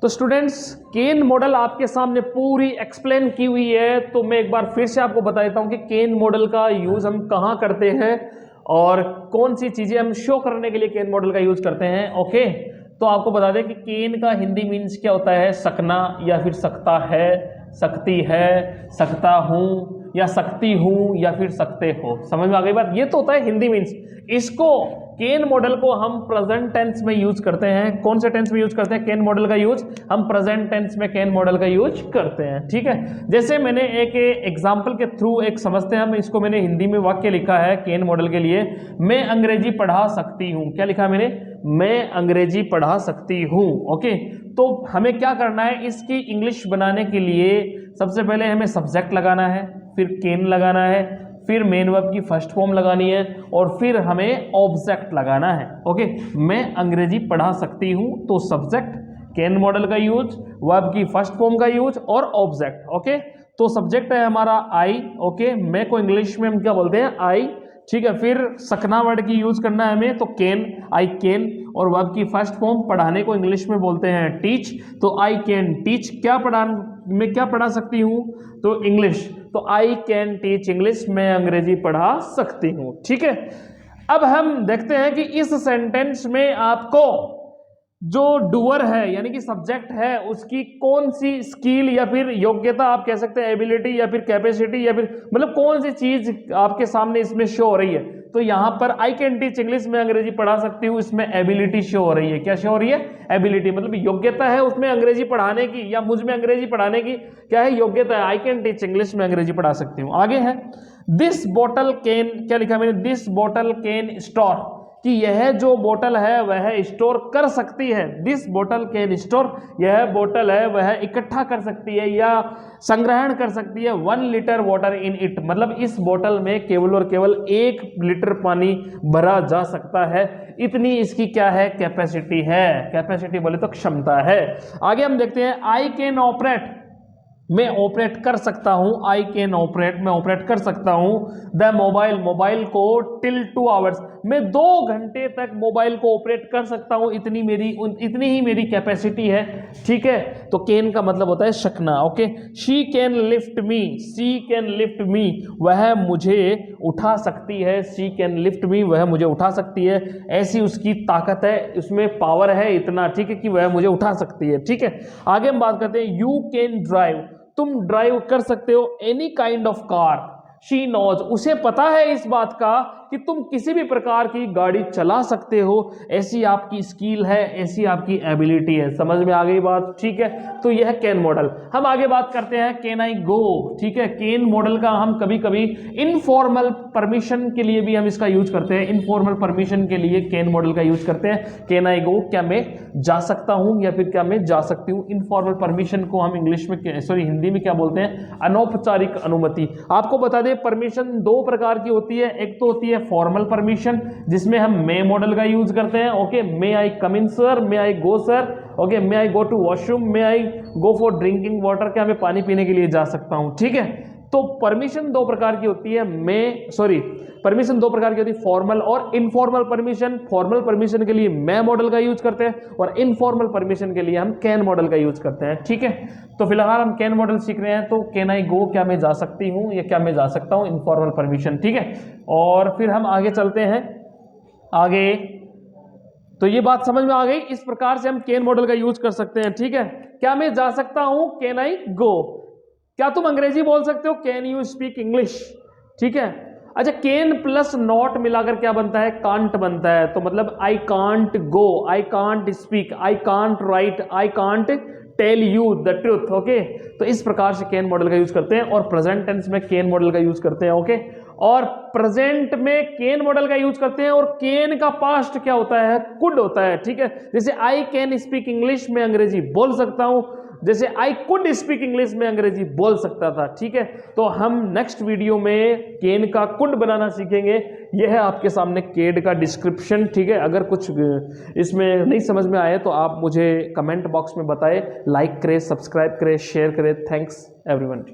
तो स्टूडेंट्स केन मॉडल आपके सामने पूरी एक्सप्लेन की हुई है, तो मैं एक बार फिर से आपको बता देता हूं कि केन मॉडल का यूज हम कहां करते हैं और कौन सी चीजें हम शो करने के लिए केन मॉडल का यूज करते हैं। ओके, तो आपको बता दें कि केन का हिंदी मीन्स क्या होता है, सकना या फिर सकता है, सकती है, सकता हूं या सकती हूं या फिर सकते हो। समझ में आ गई बात? ये तो होता है हिंदी मीन्स। इसको केन मॉडल को हम प्रेजेंट टेंस में यूज करते हैं। कौन से टेंस में यूज करते हैं केन मॉडल का यूज? हम प्रेजेंट टेंस में केन मॉडल का यूज करते हैं। ठीक है, जैसे मैंने एक एग्जांपल के थ्रू एक समझते हैं हम इसको। मैंने हिंदी में वाक्य लिखा है केन मॉडल के लिए, मैं अंग्रेजी पढ़ा सकती हूं। क्या लिखा मैंने? मैं अंग्रेजी पढ़ा सकती हूं। ओके, तो हमें क्या करना है, इसकी इंग्लिश बनाने के लिए सबसे पहले हमें सब्जेक्ट लगाना है, फिर केन लगाना है, फिर मेन वर्ब की फर्स्ट फॉर्म लगानी है और फिर हमें ऑब्जेक्ट लगाना है। ओके, मैं अंग्रेजी पढ़ा सकती हूं, तो सब्जेक्ट, केन मॉडल का यूज, वर्ब की फर्स्ट फॉर्म का यूज और ऑब्जेक्ट। ओके, तो सब्जेक्ट है हमारा आई। ओके, मैं को इंग्लिश में हम क्या बोलते हैं? आई। ठीक है, फिर सकना वर्ड की यूज करना है हमें, तो केन, आई कैन, और वर्ब की फर्स्ट फॉर्म पढ़ाने को इंग्लिश में बोलते हैं टीच, तो आई कैन टीच। क्या पढ़ा, मैं क्या पढ़ा सकती हूँ? तो इंग्लिश, तो आई कैन टीच इंग्लिश, मैं अंग्रेजी पढ़ा सकती हूँ। ठीक है, अब हम देखते हैं कि इस सेंटेंस में आपको जो डूअर है यानी कि सब्जेक्ट है उसकी कौन सी स्किल या फिर योग्यता, आप कह सकते हैं एबिलिटी या फिर कैपेसिटी, या फिर मतलब कौन सी चीज आपके सामने इसमें शो हो रही है। तो यहां पर आई कैन टीच इंग्लिश, में अंग्रेजी पढ़ा सकती हूं, इसमें एबिलिटी शो हो रही है। क्या शो हो रही है? एबिलिटी, मतलब योग्यता है उसमें अंग्रेजी पढ़ाने की, या मुझ में अंग्रेजी पढ़ाने की क्या है? योग्यता है। आई कैन टीच इंग्लिश, में अंग्रेजी पढ़ा सकती हूँ। आगे है दिस बोटल कैन, क्या लिखा मैंने? दिस बोटल कैन स्टोर, कि यह जो बोतल है वह स्टोर कर सकती है। दिस बोतल कैन स्टोर, यह बोतल है वह इकट्ठा कर सकती है या संग्रहण कर सकती है 1 लीटर वाटर इन इट, मतलब इस बोतल में केवल और केवल 1 लीटर पानी भरा जा सकता है। इतनी इसकी क्या है? कैपेसिटी है। कैपेसिटी बोले तो क्षमता है। आगे हम देखते हैं आई कैन ऑपरेट, मैं ऑपरेट कर सकता हूं। आई कैन ऑपरेट, मैं ऑपरेट कर सकता हूं द मोबाइल, मोबाइल को टिल 2 आवर्स, मैं 2 घंटे तक मोबाइल को ऑपरेट कर सकता हूं। इतनी ही मेरी कैपेसिटी है। ठीक है, तो कैन का मतलब होता है शकना। Okay, she can lift me, she can lift me, वह मुझे उठा सकती है। शी कैन लिफ्ट मी, वह मुझे उठा सकती है। ऐसी उसकी ताकत है, उसमें पावर है इतना, ठीक है, कि वह मुझे उठा सकती है। ठीक है, आगे हम बात करते हैं यू कैन ड्राइव, तुम ड्राइव कर सकते हो any kind of car. She knows, उसे पता है इस बात का कि तुम किसी भी प्रकार की गाड़ी चला सकते हो। ऐसी आपकी स्किल है, ऐसी आपकी एबिलिटी है। समझ में आ गई बात? ठीक है, तो यह कैन मॉडल। हम आगे बात करते हैं कैन आई गो। ठीक है, कैन मॉडल का हम कभी कभी इनफॉर्मल परमिशन के लिए भी हम इसका यूज करते हैं। इनफॉर्मल परमिशन के लिए कैन मॉडल का यूज करते हैं। कैन आई गो, क्या मैं जा सकता हूं या फिर क्या मैं जा सकती हूं। इनफॉर्मल परमिशन को हम इंग्लिश में, सॉरी हिंदी में क्या बोलते हैं? अनौपचारिक अनुमति। आपको बता दें परमिशन 2 प्रकार की होती है। एक तो होती है फॉर्मल परमिशन, जिसमें हम मे मॉडल का यूज करते हैं। Okay, may I come in sir, may I go sir, okay, may I go to washroom, may I go for drinking water, क्या मैं पानी पीने के लिए जा सकता हूं। ठीक है, तो परमिशन 2 प्रकार की होती है। परमिशन 2 प्रकार की होती है, फॉर्मल और इनफॉर्मल परमिशन। फॉर्मल परमिशन के लिए मैं मॉडल का यूज करते हैं और इनफॉर्मल परमिशन के लिए हम कैन मॉडल का यूज करते हैं। ठीक है, तो फिलहाल हम कैन मॉडल सीख रहे हैं। तो कैन आई गो, क्या मैं जा सकती हूं या क्या मैं जा सकता हूं, इनफॉर्मल परमिशन। ठीक है, और फिर हम आगे चलते हैं। आगे तो ये बात समझ में आ गई, इस प्रकार से हम कैन मॉडल का यूज कर सकते हैं। ठीक है, क्या मैं जा सकता हूं, कैन आई गो। क्या तुम अंग्रेजी बोल सकते हो, कैन यू स्पीक इंग्लिश। ठीक है, अच्छा, कैन प्लस नॉट मिलाकर क्या बनता है? कांट बनता है। तो मतलब I can't go, I can't speak, I can't write, I can't tell you the truth. Okay, तो इस प्रकार से कैन मॉडल का यूज करते हैं और प्रेजेंट टेंस में कैन मॉडल का यूज करते हैं। ओके, और प्रेजेंट में कैन मॉडल का यूज करते हैं और कैन का पास्ट क्या होता है? कुड होता है। ठीक है, जैसे आई कैन स्पीक इंग्लिश, में अंग्रेजी बोल सकता हूं, जैसे आई कुड स्पीक इंग्लिश, में अंग्रेजी बोल सकता था। ठीक है, तो हम नेक्स्ट वीडियो में कैन का कुड बनाना सीखेंगे। यह है आपके सामने कैड का डिस्क्रिप्शन। ठीक है, अगर कुछ इसमें नहीं समझ में आए तो आप मुझे कमेंट बॉक्स में बताएं। लाइक करें, सब्सक्राइब करें, शेयर करें। Thanks everyone.